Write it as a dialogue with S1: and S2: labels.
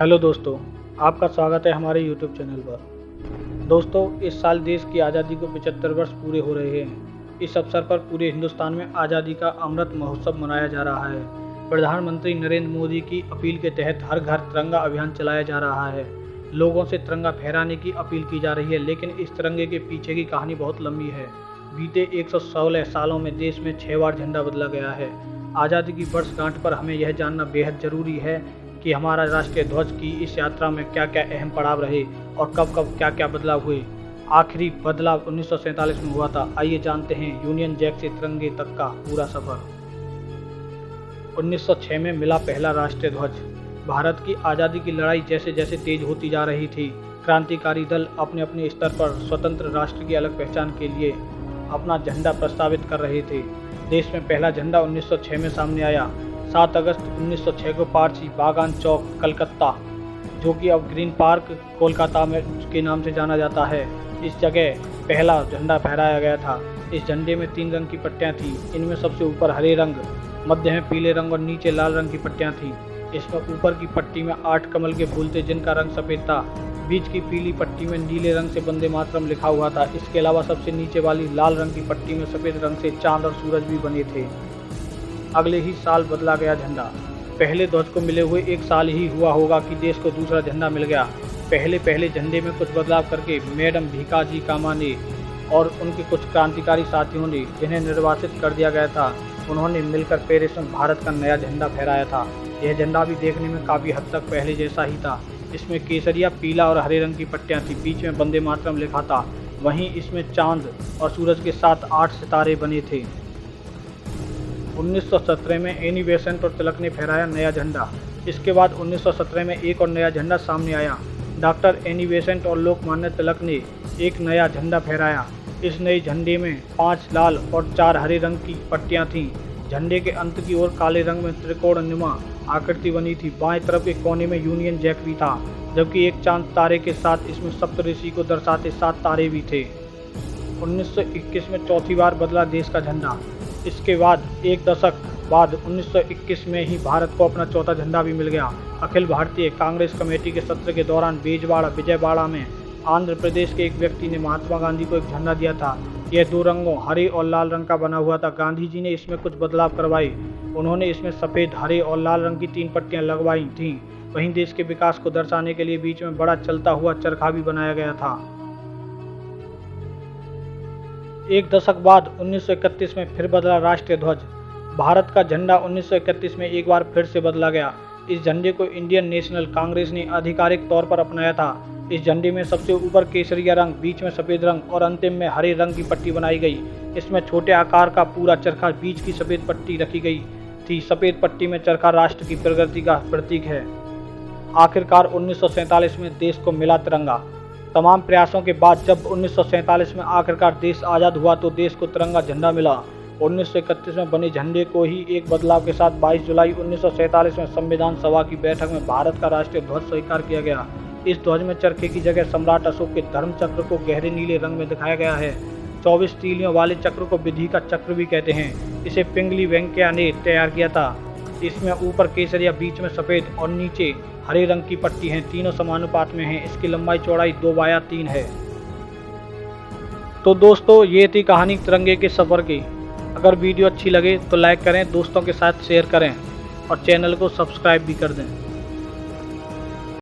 S1: Hello दोस्तों, आपका स्वागत है हमारे YouTube चैनल पर। दोस्तों, इस साल देश की आज़ादी को 75 वर्ष पूरे हो रहे हैं। इस अवसर पर पूरे हिंदुस्तान में आज़ादी का अमृत महोत्सव मनाया जा रहा है। प्रधानमंत्री नरेंद्र मोदी की अपील के तहत हर घर तिरंगा अभियान चलाया जा रहा है। लोगों से तिरंगा फहराने की अपील की जा रही है, लेकिन इस तिरंगे के पीछे की कहानी बहुत लंबी है। बीते 116 सालों में देश में 6 बार झंडा बदला गया है। आज़ादी की वर्षगांठ पर हमें यह जानना बेहद जरूरी है कि हमारा राष्ट्रीय ध्वज की इस यात्रा में क्या क्या अहम पड़ाव रहे और कब कब क्या क्या बदलाव हुए। आखिरी बदलाव 1947 में हुआ था। आइए जानते हैं यूनियन जैक से तिरंगे तक का पूरा सफर। 1906 में मिला पहला राष्ट्रीय ध्वज। भारत की आज़ादी की लड़ाई जैसे जैसे तेज होती जा रही थी, क्रांतिकारी दल अपने अपने स्तर पर स्वतंत्र राष्ट्र की अलग पहचान के लिए अपना झंडा प्रस्तावित कर रहे थे। देश में पहला झंडा 1906 में सामने आया। 7 अगस्त 1906 को पारसी बागान चौक कलकत्ता, जो कि अब ग्रीन पार्क कोलकाता में के नाम से जाना जाता है, इस जगह पहला झंडा फहराया गया था। इस झंडे में 3 रंग की पट्टियां थीं। इनमें सबसे ऊपर हरे रंग, मध्य में पीले रंग और नीचे लाल रंग की पट्टियां थीं। इसमें ऊपर की पट्टी में 8 कमल के फूल थे जिनका रंग सफ़ेद था। बीच की पीली पट्टी में नीले रंग से वंदे मातरम लिखा हुआ था। इसके अलावा सबसे नीचे वाली लाल रंग की पट्टी में सफ़ेद रंग से चांद और सूरज भी बने थे। अगले ही साल बदला गया झंडा। पहले ध्वज को मिले हुए 1 साल ही हुआ होगा कि देश को दूसरा झंडा मिल गया। पहले झंडे में कुछ बदलाव करके मैडम भीकाजी कामा ने और उनके कुछ क्रांतिकारी साथियों ने, जिन्हें निर्वासित कर दिया गया था, उन्होंने मिलकर पेरिस में भारत का नया झंडा फहराया था। यह झंडा भी देखने में काफ़ी हद तक पहले जैसा ही था। इसमें केसरिया, पीला और हरे रंग की पट्टियाँ थी। बीच में वंदे मातरम लिखा था। वहीं इसमें चांद और सूरज के साथ 8 सितारे बने थे। 1917 में एनी बेसेंट और तिलक ने फहराया नया झंडा। इसके बाद 1917 में एक और नया झंडा सामने आया। डॉक्टर एनी बेसेंट और लोकमान्य तिलक ने एक नया झंडा फहराया। इस नए झंडे में 5 लाल और 4 हरे रंग की पट्टियां थीं। झंडे के अंत की ओर काले रंग में त्रिकोणनुमा आकृति बनी थी। बाएं तरफ एक कोने में यूनियन जैक भी था, जबकि एक चांद तारे के साथ इसमें सप्तऋषि को दर्शाते 7 तारे भी थे। 1921 में चौथी बार बदला देश का झंडा। इसके बाद 1 दशक बाद 1921 में ही भारत को अपना चौथा झंडा भी मिल गया। अखिल भारतीय कांग्रेस कमेटी के सत्र के दौरान बेजवाड़ा विजयवाड़ा में आंध्र प्रदेश के एक व्यक्ति ने महात्मा गांधी को एक झंडा दिया था। यह 2 रंगों हरे और लाल रंग का बना हुआ था। गांधी जी ने इसमें कुछ बदलाव करवाए। उन्होंने इसमें सफ़ेद, हरे और लाल रंग की 3 पट्टियां लगवाई थीं। वहीं देश के विकास को दर्शाने के लिए बीच में बड़ा चलता हुआ चरखा भी बनाया गया था। 1 दशक बाद 1931 में फिर बदला राष्ट्रीय ध्वज। भारत का झंडा 1931 में एक बार फिर से बदला गया। इस झंडे को इंडियन नेशनल कांग्रेस ने आधिकारिक तौर पर अपनाया था। इस झंडे में सबसे ऊपर केसरिया रंग, बीच में सफ़ेद रंग और अंतिम में हरे रंग की पट्टी बनाई गई। इसमें छोटे आकार का पूरा चरखा, बीच की सफ़ेद पट्टी रखी गई थी। सफ़ेद पट्टी में चरखा राष्ट्र की प्रगति का प्रतीक है। आखिरकार 1947 में देश को मिला तिरंगा। तमाम प्रयासों के बाद जब 1947 में आखिरकार देश आज़ाद हुआ तो देश को तिरंगा झंडा मिला। 1931 में बने झंडे को ही एक बदलाव के साथ 22 जुलाई 1947 में संविधान सभा की बैठक में भारत का राष्ट्रीय ध्वज स्वीकार किया गया। इस ध्वज में चरखे की जगह सम्राट अशोक के धर्म चक्र को गहरे नीले रंग में दिखाया गया है। 24 तीलियों वाले चक्र को विधि का चक्र भी कहते हैं। इसे पिंगली वेंकैया ने तैयार किया था। इसमें ऊपर केसरिया, बीच में सफ़ेद और नीचे हरे रंग की पट्टी है। तीनों समानुपात में हैं। इसकी लंबाई चौड़ाई 2/3 है। तो दोस्तों, ये थी कहानी तिरंगे के सफ़र की। अगर वीडियो अच्छी लगे तो लाइक करें, दोस्तों के साथ शेयर करें और चैनल को सब्सक्राइब भी कर दें।